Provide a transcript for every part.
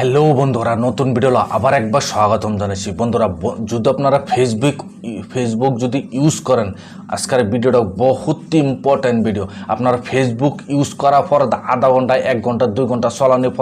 Hello বন্ধুরা, নতুন video আবার একবার স্বাগতম জানাচ্ছি। বন্ধুরা, যদি আপনারা ফেসবুক যদি ইউজ করেন, আজকের ভিডিওটা বহুত ইম্পর্টেন্ট ভিডিও। আপনারা ফেসবুক ইউজ করার পর আধা ঘন্টা 1 ঘন্টা 2 ঘন্টা চলানোর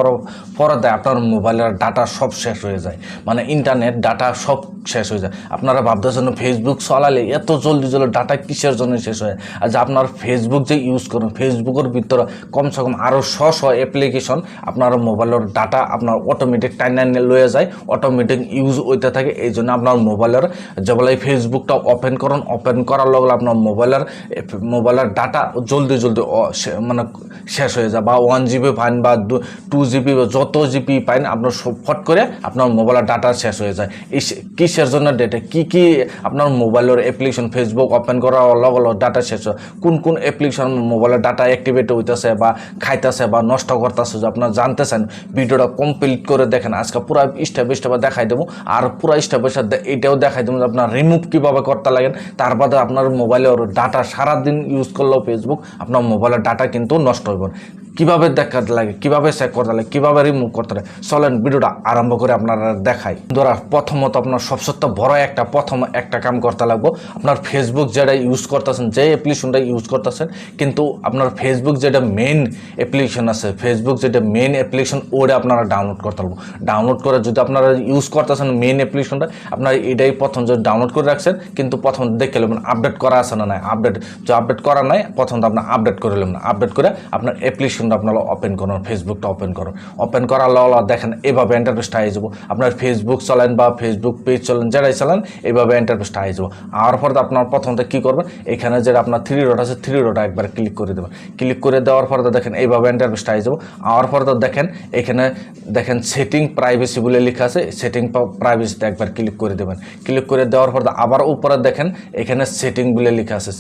পরে আপনার মোবাইলের ডাটা সব শেষ হয়ে যায়, মানে ইন্টারনেট ডাটা সব শেষ হয়ে যায়। আপনারা ভাবতেছেন ফেসবুক চালালে এত জলদি ডাটা কিসের জন্য শেষ হয়। আর যে আপনার ফেসবুক যে ইউজ করেন, ফেসবুকের ভিতরে কমসে কম আরও 100 অ্যাপ্লিকেশন আপনার মোবাইলের ডাটা আপনার অটোমেটিক টাইনে লয়ে যায়, অটোমেটিক ইউজ হইতে থাকে। এই জন্য আপনার মোবাইলের যে বলে ফেসবুকটা ওপেন করুন, ওপেন করার লগে আপনার মোবাইলের ডাটা জলদি মানে শেষ হয়ে যায়। বা 1 GB পাইন বা 2 GB যত জিবি পাইন আপনার ফট করে আপনার মোবাইলের ডাটা শেষ হয়ে যায়। কিসের জন্য ডেটা কি আপনার মোবাইলের অ্যাপ্লিকেশন ফেসবুক ওপেন করার লগে ডাটা শেষ হয়। কোন অ্যাপ্লিকেশন মোবাইলের ডাটা অ্যাক্টিভেট হইতেছে বা খাইতেছে বা নষ্ট করতেছে, যে আপনার জানতেছেন, ভিডিওটা কমপ্লিট করে দেখেন। আজকে পুরো স্টেপ বাই স্টেপ দেখাই দেবো, আর পুরো স্টেপ বাই স্টেপ এটাও দেখাই দেবো যে আপনার রিমুভ কীভাবে করতে লাগেন। তার বাদে আপনার মোবাইলের ডাটা সারাদিন ইউজ করলেও ফেসবুক আপনার মোবাইলের ডাটা কিন্তু নষ্ট হইব। কীভাবে দেখাতে লাগে, কীভাবে চেক করতে লাগে, কীভাবে রিমুভ করতে লাগে, চলেন ভিডিওটা আরম্ভ করে আপনারা দেখাই। ধরা প্রথমত আপনার সবচেয়ে বড় প্রথম একটা কাম করতে লাগবো। আপনার ফেসবুক যেটা ইউজ করতেছেন, যে অ্যাপ্লিকেশনটা ইউজ করতেছেন, কিন্তু আপনার ফেসবুক যেটা মেইন অ্যাপ্লিকেশন আছে, ফেসবুক যেটা মেইন অ্যাপ্লিকেশন ওটা আপনারা ডাউনলোড করতে লাগবো। ডাউনলোড করে যদি আপনারা ইউজ করতেছেন মেইন অ্যাপ্লিকেশনটা, আপনারা এটাই প্রথম যদি ডাউনলোড করে রাখছেন, কিন্তু প্রথম দেখে নেবেন আপডেট করা আছে না নাই। আপডেট করা নাই, প্রথম আপনার আপডেট করে নেবেন। আপডেট করে আপনার অ্যাপ্লিকেশনটা আপনারা ওপেন করুন, ফেসবুকটা ওপেন করুন। ওপেন করার লগে দেখেন এইভাবে ইন্টারফেসটা হয়ে যাবো। আপনার ফেসবুক চলেন বা ফেসবুক পেজ চলেন, যারাই চালান, এইভাবে ইন্টারফেসটা হয়ে যাবো। আর পরে আপনার প্রথমতে কী করবেন, এখানে যেটা আপনার 3 ডট আছে, 3 ডট একবার ক্লিক করে দেবেন। ক্লিক করে দেওয়ার পরে দেখেন এইভাবে ইন্টারফেসটা হয়ে যাবো। আর পরে দেখেন এখানে সেটিং প্রাইভেসি বলে লেখা আছে, সেটিং প্রাইভেসিতে একবার ক্লিক করে দেবেন। ক্লিক করে দেওয়ার পর আবার উপরে দেখেন এখানে সেটিং বলে লেখা আছে,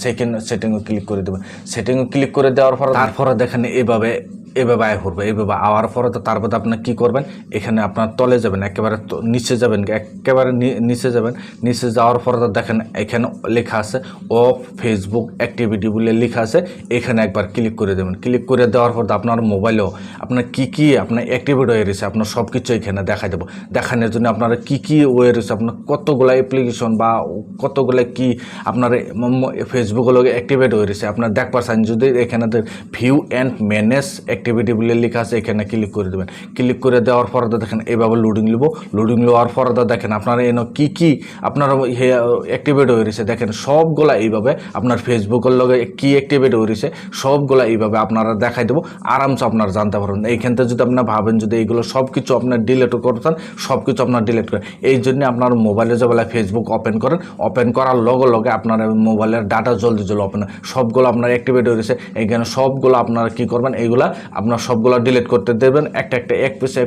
সেটিংও ক্লিক করে দেবেন। সেটিংও ক্লিক করে দেওয়ার পর তারপরে দেখেন এইভাবে আয় করবে। এইভাবে আওয়ার পরে তো তারপরে আপনার কী করবেন, এখানে আপনার তলে যাবেন, একেবারে নিচে যাবেন, একেবারে নিচে যাবেন। নিচে যাওয়ার পরে তো দেখেন এখানে লেখা আছে অফ ফেসবুক অ্যাক্টিভিটি বলে লেখা আছে, এখানে একবার ক্লিক করে দেবেন। ক্লিক করে দেওয়ার পর আপনার মোবাইলেও আপনার কী আপনার অ্যাক্টিভেট হয়ে রয়েছে, আপনার সব কিছু এখানে দেখাই দেবো। দেখানোর জন্য আপনারা কী হয়ে রয়েছে, আপনার কতগুলো অ্যাপ্লিকেশন বা কতগুলো কি আপনার ফেসবুকের লগে অ্যাক্টিভেট হয়ে রয়েছে আপনার দেখ পাচ্ছেন। যদি এখানে ভিউ অ্যান্ড ম্যানেজ অ্যাক্টিভিটি বলে লেখা আছে, এখানে ক্লিক করে দেবেন। ক্লিক করে দেওয়ার পরে দেখেন এইভাবে লোডিং নেওয়ার পরে দেখেন আপনারা এনে কী আপনার অ্যাক্টিভেট হয়ে রয়েছে। দেখেন সবগুলা এইভাবে আপনার ফেসবুকের লগে কী অ্যাক্টিভেট হয়ে রয়েছে, সবগুলা এইভাবে আপনারা দেখাই দেবো। আরামসে আপনারা জানতে পারবেন। এইখান থেকে যদি আপনার ভাবেন যদি এইগুলো সব কিছু আপনার ডিলিট করতেন, সব কিছু আপনার ডিলিট করেন। এই জন্য আপনার মোবাইলে যে বেলা ফেসবুক ওপেন করেন, ওপেন করার লগে আপনার মোবাইলের ডাটা জলদি ওপেন হয়, সবগুলো আপনার অ্যাক্টিভেট হয়ে রয়েছে। এইখানে সবগুলো আপনারা কী করবেন, এইগুলা আপনার সবগুলো ডিলিট করতে দেবেন। এক পিসে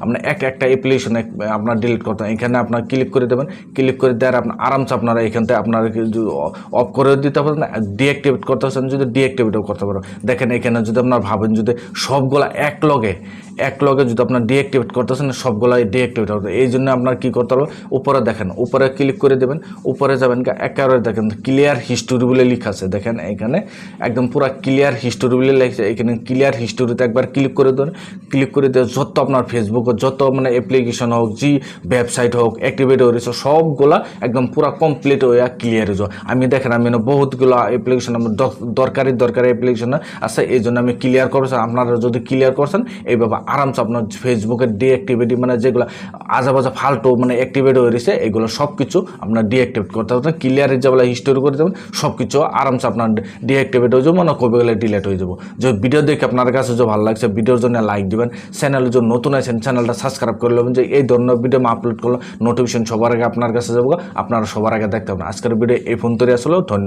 আপনার একটা অ্যাপ্লিকেশন আপনার ডিলিট করতে হয়। এখানে আপনার ক্লিক করে দেবেন। ক্লিক করে দেওয়ার আপনার আরামসে আপনারা এখান থেকে আপনার অফ করে দিতে পারেন, ডিঅ্যাক্টিভেট করতে পারছেন, যদি ডিঅ্যাক্টিভেটও করতে পারেন। দেখেন এখানে যদি আপনার ভাবেন যদি সবগুলা এক লগে যদি আপনার ডিঅ্যাক্টিভেট করতেছেন, সবগুলাই ডিঅ্যাক্টিভেট করতে। এই জন্য আপনার কী করতে হবে, উপরে দেখেন, উপরে ক্লিক করে দেবেন। উপরে যাবেন, একেবারে দেখেন ক্লিয়ার হিস্টোরি বলে লেখা আছে। দেখেন এখানে একদম পুরো ক্লিয়ার হিস্টোরি বলে লেখা, এখানে ক্লিয়ার হিস্টোরিতে একবার ক্লিক করে দেবেন। ক্লিক করে দেওয়া যত আপনার ফেসবুকের যত মানে অ্যাপ্লিকেশন হোক, যে ওয়েবসাইট হোক অ্যাক্টিভেট হয়ে রয়েছে, সবগুলা একদম পুরো কমপ্লিট হয়ে ক্লিয়ার হয়ে যাও। আমি দেখেন আমি বহুতগুলো অ্যাপ্লিকেশন আমার দরকারি অ্যাপ্লিকেশন আছে, এই জন্য আমি ক্লিয়ার করছেন। আপনারা যদি ক্লিয়ার করছেন, এইভাবে আরামসে আপনার ফেসবুকের ডিঅ্যাক্টিভিটি মানে যেগুলো আজাবাজা ফালতু মানে অ্যাক্টিভেট হয়ে রয়েছে, এগুলো সব কিছু আপনার ডিঅ্যাক্টিভেট করতে পারবেন। ক্লিয়ারের যেগুলো হিস্টোরি করে দেবেন, সব কিছু আরামসে আপনার ডিঅ্যাক্টিভেট হয়ে যাবো, মানে কবে গেলে ডিলেট হয়ে যাবো। যে ভিডিও দেখে আপনার কাছে যে ভালো লাগছে, ভিডিওর জন্য লাইক দিবেন। চ্যানেলে যদি নতুন আছেন, চ্যানেলটা সাবস্ক্রাইব করে নেবেন, যে এই ধরনের ভিডিও আমি আপলোড করলে নোটিফিকেশন সবার আগে আপনার কাছে যাবো, আপনারা সবার আগে দেখতে পাবেন। আজকের ভিডিও এই ফোন তৈরি আসলেও ধন্যবাদ।